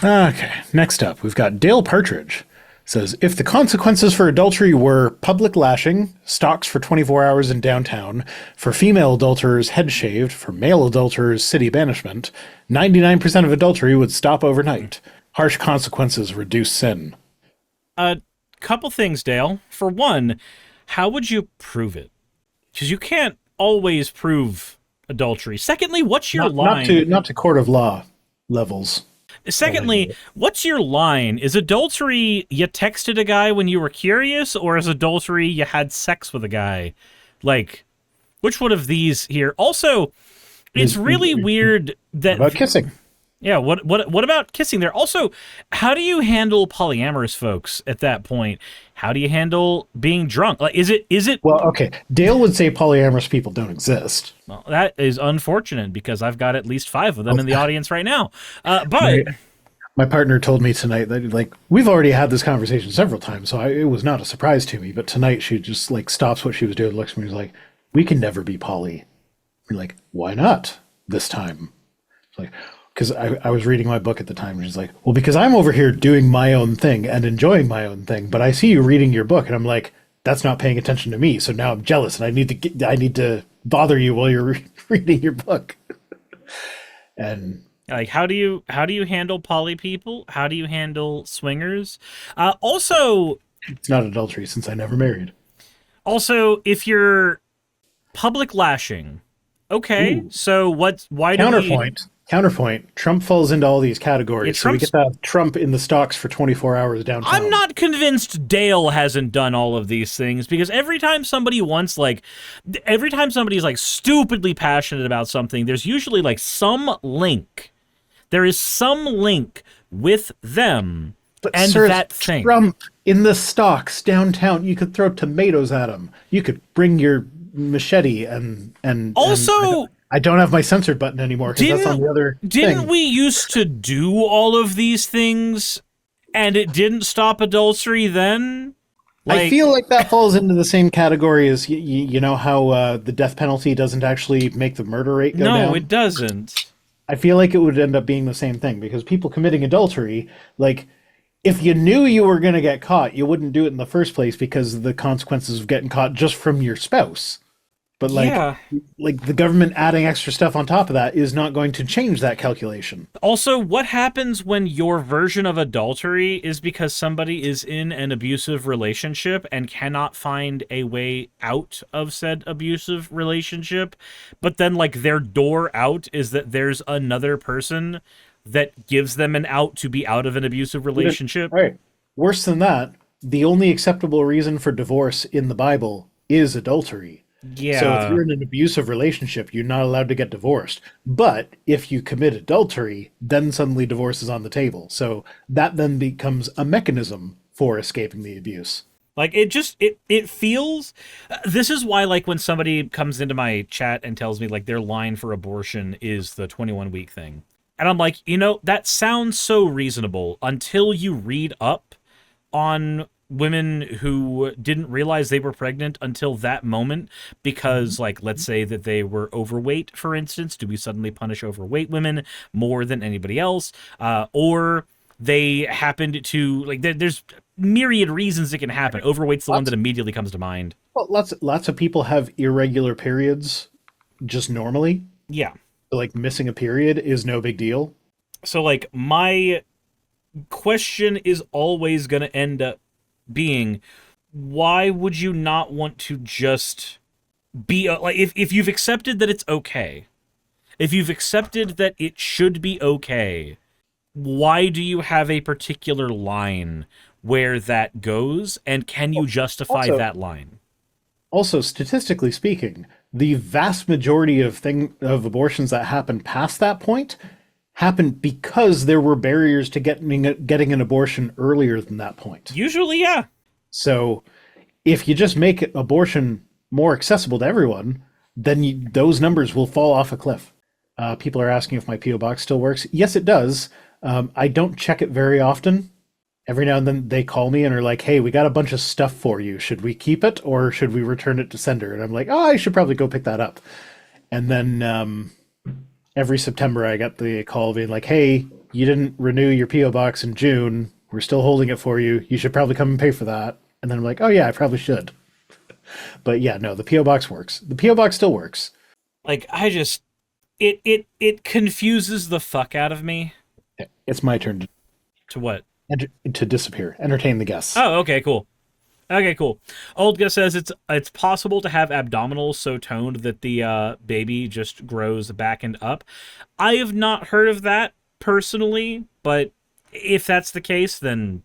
Okay, next up, we've got Dale Partridge. Says, if the consequences for adultery were public lashing, stocks for 24 hours in downtown, for female adulterers head shaved, for male adulterers city banishment, 99% of adultery would stop overnight. Harsh consequences reduce sin. A couple things, Dale. For one, how would you prove it? Because you can't always prove adultery. Secondly, what's your line? Not to court of law levels. Secondly, what's your line? Is adultery you texted a guy when you were curious, or is adultery you had sex with a guy? Like, which one of these here? Also, it's really weird that... About kissing. Yeah, what about kissing there? Also, how do you handle polyamorous folks at that point? How do you handle being drunk? Like, is it? Well, okay. Dale would say polyamorous people don't exist. Well, that is unfortunate because I've got at least 5 of them in the audience right now. But my partner told me tonight that, like, we've already had this conversation several times, so it was not a surprise to me. But tonight she just, like, stops what she was doing, looks at me, and is like, we can never be poly. I'm like, why not this time? It's like, because I was reading my book at the time, and she's like, well, because I'm over here doing my own thing and enjoying my own thing, but I see you reading your book, and I'm like, that's not paying attention to me, so now I'm jealous, and I need to bother you while you're reading your book. And like, how do you handle poly people? How do you handle swingers? Also, it's not adultery since I never married. Also, if you're public lashing, okay, ooh. So why do we... Counterpoint, Trump falls into all these categories, so we get that Trump in the stocks for 24 hours downtown. I'm not convinced Dale hasn't done all of these things, because every time somebody's like stupidly passionate about something, there's usually like some link. There is some link with them and sir, that thing. Trump in the stocks downtown, you could throw tomatoes at him. You could bring your machete and also... I don't have my censored button anymore because that's on the other Didn't we used to do all of these things and it didn't stop adultery then? Like, I feel like that falls into the same category as, you know how the death penalty doesn't actually make the murder rate go down? No, it doesn't. I feel like it would end up being the same thing because people committing adultery, like, if you knew you were going to get caught, you wouldn't do it in the first place because of the consequences of getting caught just from your spouse. But like the government adding extra stuff on top of that is not going to change that calculation. Also, what happens when your version of adultery is because somebody is in an abusive relationship and cannot find a way out of said abusive relationship, but then like their door out is that there's another person that gives them an out to be out of an abusive relationship? Right. Worse than that, the only acceptable reason for divorce in the Bible is adultery. Yeah. So if you're in an abusive relationship, you're not allowed to get divorced. But if you commit adultery, then suddenly divorce is on the table. So that then becomes a mechanism for escaping the abuse. Like, it feels... this is why, like, when somebody comes into my chat and tells me, like, their line for abortion is the 21-week thing. And I'm like, you know, that sounds so reasonable until you read up on women who didn't realize they were pregnant until that moment because, like, let's say that they were overweight, for instance. Do we suddenly punish overweight women more than anybody else? Or they happened to, like, there's myriad reasons it can happen. Overweight's the one that immediately comes to mind. Well, lots of people have irregular periods just normally. Yeah. So, like, missing a period is no big deal. So, like, my question is always going to end up being, why would you not want to just be like, if you've accepted that it's okay, if you've accepted that it should be okay, why do you have a particular line where that goes, and can you justify that line? Also, statistically speaking, the vast majority of abortions that happen past that point happened because there were barriers to getting an abortion earlier than that point. Usually, yeah. So if you just make abortion more accessible to everyone, then those numbers will fall off a cliff. People are asking if my P.O. box still works. Yes, it does. I don't check it very often. Every now and then they call me and are like, hey, we got a bunch of stuff for you. Should we keep it or should we return it to sender? And I'm like, oh, I should probably go pick that up. And then every September I get the call being like, hey, you didn't renew your P.O. box in June. We're still holding it for you. You should probably come and pay for that. And then I'm like, oh yeah, I probably should. But yeah, no, the P.O. box works. The P.O. box still works. Like, it confuses the fuck out of me. It's my turn To what? to disappear. Entertain the guests. Oh, okay, cool. Okay, cool. Olga says it's possible to have abdominals so toned that the baby just grows back and up. I have not heard of that personally, but if that's the case, then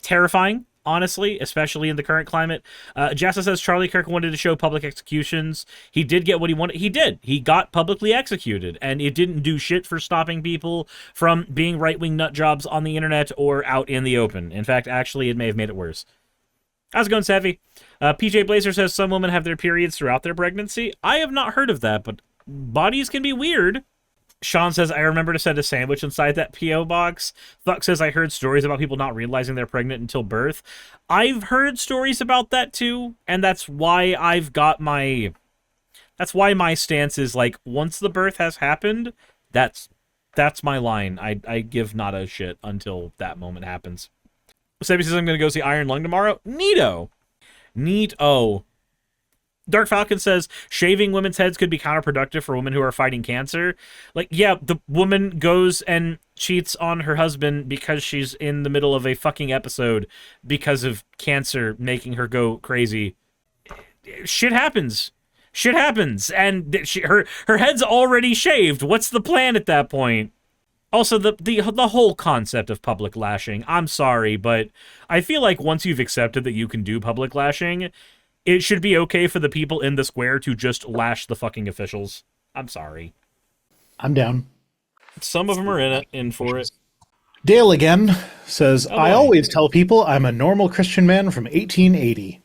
terrifying, honestly, especially in the current climate. Jassa says Charlie Kirk wanted to show public executions. He did get what he wanted. He did. He got publicly executed, and it didn't do shit for stopping people from being right-wing nut jobs on the internet or out in the open. In fact, actually, it may have made it worse. How's it going, Savvy? PJ Blazer says some women have their periods throughout their pregnancy. I have not heard of that, but bodies can be weird. Sean says, I remember to send a sandwich inside that P.O. box. Thuck says, I heard stories about people not realizing they're pregnant until birth. I've heard stories about that too, and that's why I've got my... That's why my stance is, like, once the birth has happened, that's my line. I give not a shit until that moment happens. Sebby says, I'm going to go see Iron Lung tomorrow. Neato. Neato. Dark Falcon says, shaving women's heads could be counterproductive for women who are fighting cancer. Like, yeah, the woman goes and cheats on her husband because she's in the middle of a fucking episode because of cancer making her go crazy. Shit happens. Shit happens. And her head's already shaved. What's the plan at that point? Also, the whole concept of public lashing, I'm sorry, but I feel like once you've accepted that you can do public lashing, it should be okay for the people in the square to just lash the fucking officials. I'm sorry. I'm down. Some of them are in for it. Dale again says, Oh, I boy. always tell people I'm a normal Christian man from 1880.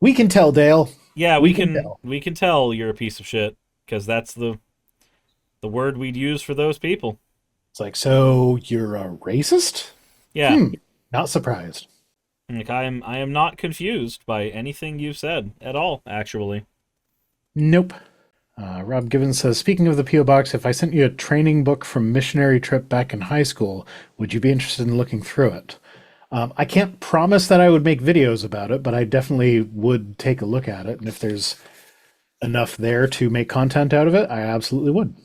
We can tell, Dale. Yeah, we can we can tell you're a piece of shit, because that's the word we'd use for those people. It's like, so you're a racist? Yeah. Not surprised. Like, I am not confused by anything you've said at all, actually. Nope. Rob Givens says, speaking of the P.O. Box, if I sent you a training book from missionary trip back in high school, would you be interested in looking through it? I can't promise that I would make videos about it, but I definitely would take a look at it. And if there's enough there to make content out of it, I absolutely would.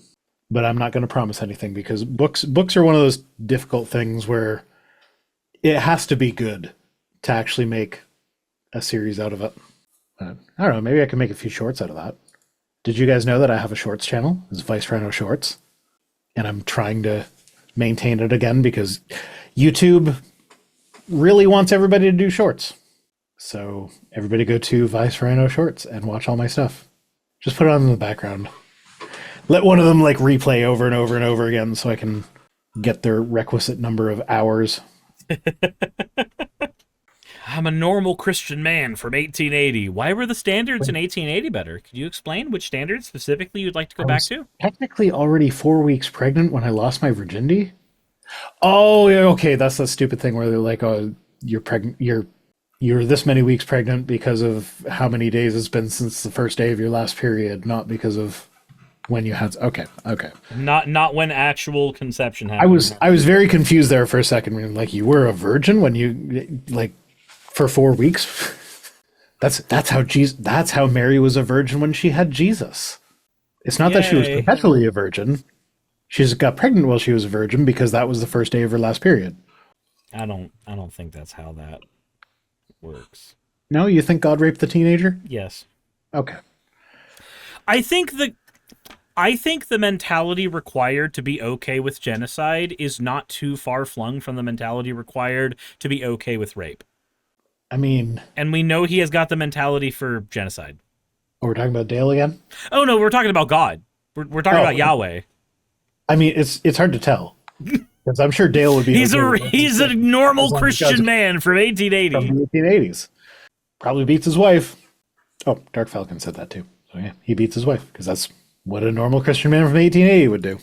But I'm not going to promise anything because books are one of those difficult things where it has to be good to actually make a series out of it. I don't know, maybe I can make a few shorts out of that. Did you guys know that I have a shorts channel? It's Vice Rhino Shorts. And I'm trying to maintain it again because YouTube really wants everybody to do shorts. So everybody go to Vice Rhino Shorts and watch all my stuff. Just put it on in the background. Let one of them like replay over and over and over again so I can get their requisite number of hours. I'm a normal Christian man from 1880. Why were the standards in 1880 better? Could you explain which standards specifically you'd like to go back to? Technically already 4 weeks pregnant when I lost my virginity. Oh, yeah, okay, that's the stupid thing where they're like, oh, you're pregnant, you're this many weeks pregnant because of how many days it's been since the first day of your last period, not because of when you had. Okay. Not when actual conception happened. I was very confused there for a second. Like, you were a virgin when you like for 4 weeks. That's how Mary was a virgin when she had Jesus. It's not that she was perpetually a virgin. She just got pregnant while she was a virgin because that was the first day of her last period. I don't think that's how that works. No, you think God raped the teenager? Yes. Okay. I think the mentality required to be okay with genocide is not too far flung from the mentality required to be okay with rape. I mean... And we know he has got the mentality for genocide. Oh, we're talking about Dale again? Oh, no, we're talking about God. We're talking about Yahweh. I mean, it's hard to tell. Because I'm sure Dale would be... He's a normal Christian man from 1880. From the 1880s. Probably beats his wife. Oh, Dark Falcon said that too. So yeah, he beats his wife because that's what a normal Christian man from 1880 would do.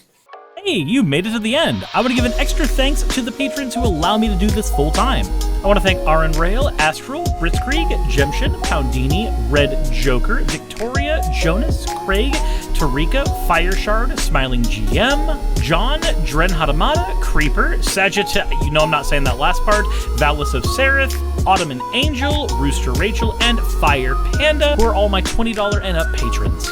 Hey, you made it to the end. I want to give an extra thanks to the patrons who allow me to do this full time. I want to thank Aaron Rail, Astral, Britzkrieg, Jemshin, Poundini, Red Joker, Victoria, Jonas, Craig, Tarika, Fireshard, Smiling GM, John, Dren Hadamada, Creeper, Sagitta, you know I'm not saying that last part, Valis of Seraph, Ottoman Angel, Rooster Rachel, and Fire Panda, who are all my $20 and up patrons.